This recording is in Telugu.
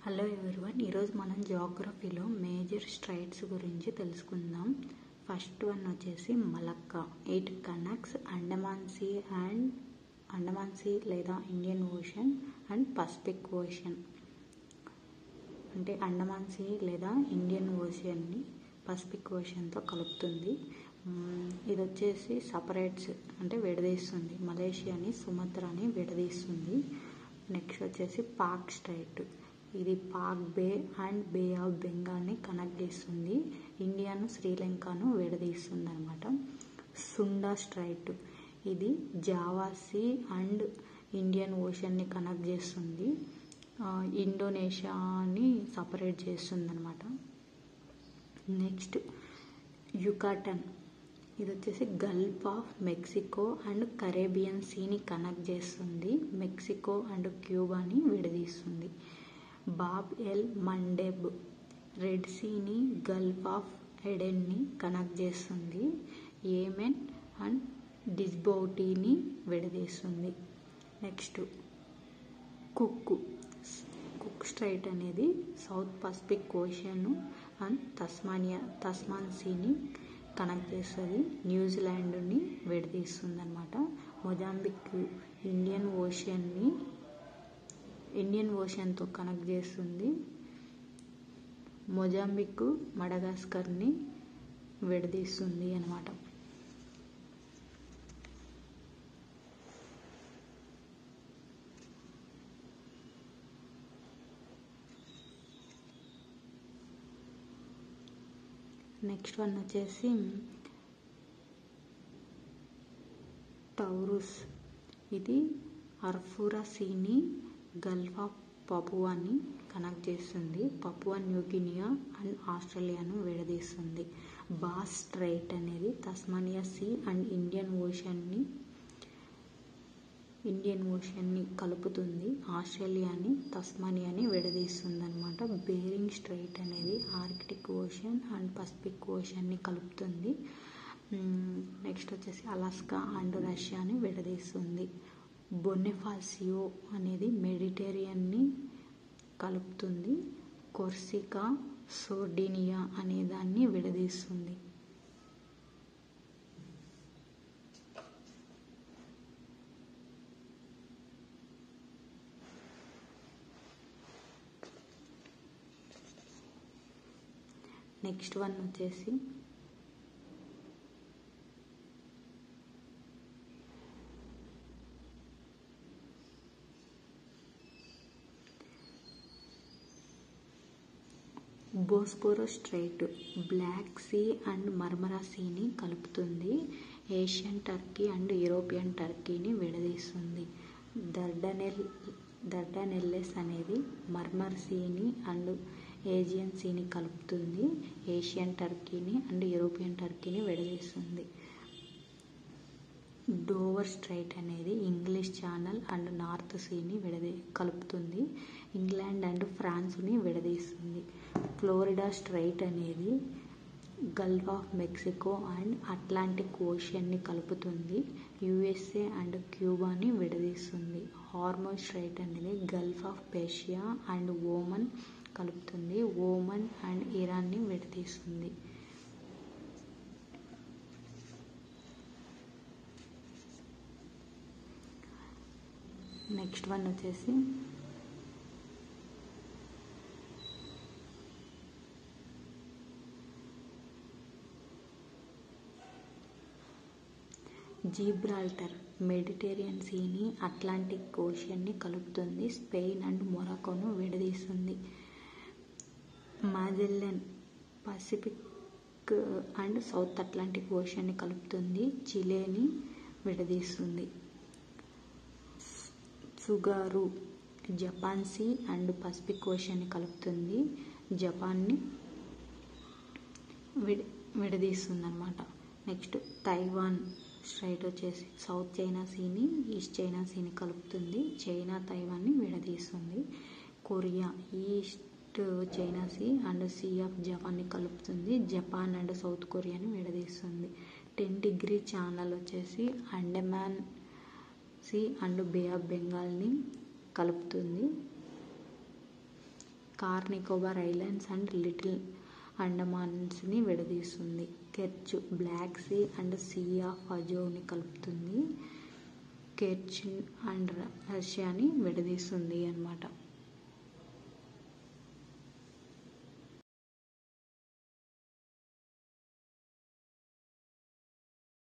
హలో ఎవ్రీవన్, ఈరోజు మనం జియోగ్రఫీలో మేజర్ స్ట్రైట్స్ గురించి తెలుసుకుందాం. ఫస్ట్ వన్ వచ్చేసి Malacca. It connects Andaman Sea లేదా Indian Ocean and Pacific Ocean. అంటే అండమాన్ సీ లేదా ఇండియన్ ఓషన్ని పసిఫిక్ ఓషన్తో కలుపుతుంది. ఇది వచ్చేసి సపరేట్స్ అంటే విడదీస్తుంది. మలేషియాని సుమత్రాని విడదీస్తుంది. నెక్స్ట్ వచ్చేసి పాక్ స్ట్రైట్. ఇది Palk Bay and Bay of బెంగాల్ని కనెక్ట్ చేస్తుంది. ఇండియాను శ్రీలంకను విడదీస్తుంది అనమాట. Sunda Strait. ఇది జావా సీ అండ్ ఇండియన్ ఓషన్ని కనెక్ట్ చేస్తుంది. ఇండోనేషియాని సపరేట్ చేస్తుంది అనమాట. Next Yucatan. ఇది వచ్చేసి Gulf of Mexico and Caribbean సీని కనెక్ట్ చేస్తుంది. మెక్సికో అండ్ క్యూబాని విడదీస్తుంది. Bab el Mandeb. రెడ్ సీని గల్ఫ్ ఆఫ్ ఎడెన్ని కనెక్ట్ చేస్తుంది. యెమెన్ అండ్ డిజ్బౌటీని విడదీస్తుంది. నెక్స్ట్ కుక్ స్ట్రైట్ అనేది South Pacific Ocean and Tasman సీని కనెక్ట్ చేస్తుంది. న్యూజిలాండ్ని విడదీస్తుంది అనమాట. మొజాంబిక్ ఇండియన్ ఓషన్తో కనెక్ట్ చేస్తుంది. మొజాంబిక్ మడగాస్కర్ని విడదీస్తుంది అనమాట. నెక్స్ట్ వన్ వచ్చేసి టౌరుస్. ఇది అర్ఫురా సీని గల్ఫ్ ఆఫ్ పపువాని కనెక్ట్ చేస్తుంది. పపువా న్యూగినియా అండ్ ఆస్ట్రేలియాను విడదీస్తుంది. బాస్ స్ట్రైట్ అనేది తస్మానియా సీ అండ్ ఇండియన్ ఓషన్ని కలుపుతుంది. ఆస్ట్రేలియాని తస్మానియాని విడదీస్తుంది అనమాట. బేరింగ్ స్ట్రైట్ అనేది ఆర్కిటిక్ ఓషన్ అండ్ పసిఫిక్ ఓషన్ని కలుపుతుంది. నెక్స్ట్ వచ్చేసి అలాస్కా అండ్ రష్యాని విడదీస్తుంది. బొనెఫాసియో అనేది మెడిటేరియన్ని కలుపుతుంది. కొర్సికా సోర్డినియా అనే దాన్ని విడదీస్తుంది. నెక్స్ట్ వన్ వచ్చేసి Bosporus Strait Black Sea and Marmara సీని కలుపుతుంది. ఏషియన్ టర్కీ అండ్ యూరోపియన్ టర్కీని విడదీస్తుంది. దర్డనెల్లెస్ అనేది మర్మర్ సీని అండ్ ఏజియన్ సీని కలుపుతుంది. ఏషియన్ టర్కీని అండ్ యూరోపియన్ టర్కీని విడదీస్తుంది. డోవర్ స్ట్రైట్ అనేది ఇంగ్లీష్ ఛానల్ అండ్ నార్త్ సీని కలుపుతుంది. ఇంగ్లాండ్ అండ్ ఫ్రాన్స్ని విడదీస్తుంది. ఫ్లోరిడా స్ట్రైట్ అనేది Gulf of Mexico and Atlantic ఓషన్ని కలుపుతుంది. యుఎస్ఏ అండ్ క్యూబాని విడదీస్తుంది. హార్మోజ్ స్ట్రైట్ అనేది గల్ఫ్ ఆఫ్ పర్షియా అండ్ ఓమన్ కలుపుతుంది. ఓమన్ అండ్ ఇరాన్ని విడదీస్తుంది. నెక్స్ట్ వన్ వచ్చేసి జిబ్రాల్టర్. మెడిటేరియన్ సీని అట్లాంటిక్ ఓషన్ని కలుపుతుంది. స్పెయిన్ అండ్ మొరాకోను విడదీస్తుంది. Magellan Pacific and South Atlantic ఓషన్ని కలుపుతుంది. చిలేని విడదీస్తుంది. Tsugaru Japan Sea and Pacific ఓషన్ని కలుపుతుంది. జపాన్ని విడదీస్తుంది అనమాట. నెక్స్ట్ తైవాన్ స్ట్రైట్ వచ్చేసి సౌత్ చైనా సీని ఈస్ట్ చైనా సీని కలుపుతుంది. చైనా తైవాన్ని విడదీస్తుంది. Korea East China Sea and Sea of జపాన్ని కలుపుతుంది. జపాన్ అండ్ సౌత్ కొరియాని విడదీస్తుంది. 10 డిగ్రీ ఛానల్ వచ్చేసి Andaman Sea and Bay of బెంగాల్ని కలుపుతుంది. Car Nicobar Islands and Little అండమాన్స్ని విడదీస్తుంది. Kerch Black Sea and Sea of అజోవ్ని కలుపుతుంది. కెర్చ్ అండ్ రష్యాని విడదీస్తుంది అన్నమాట.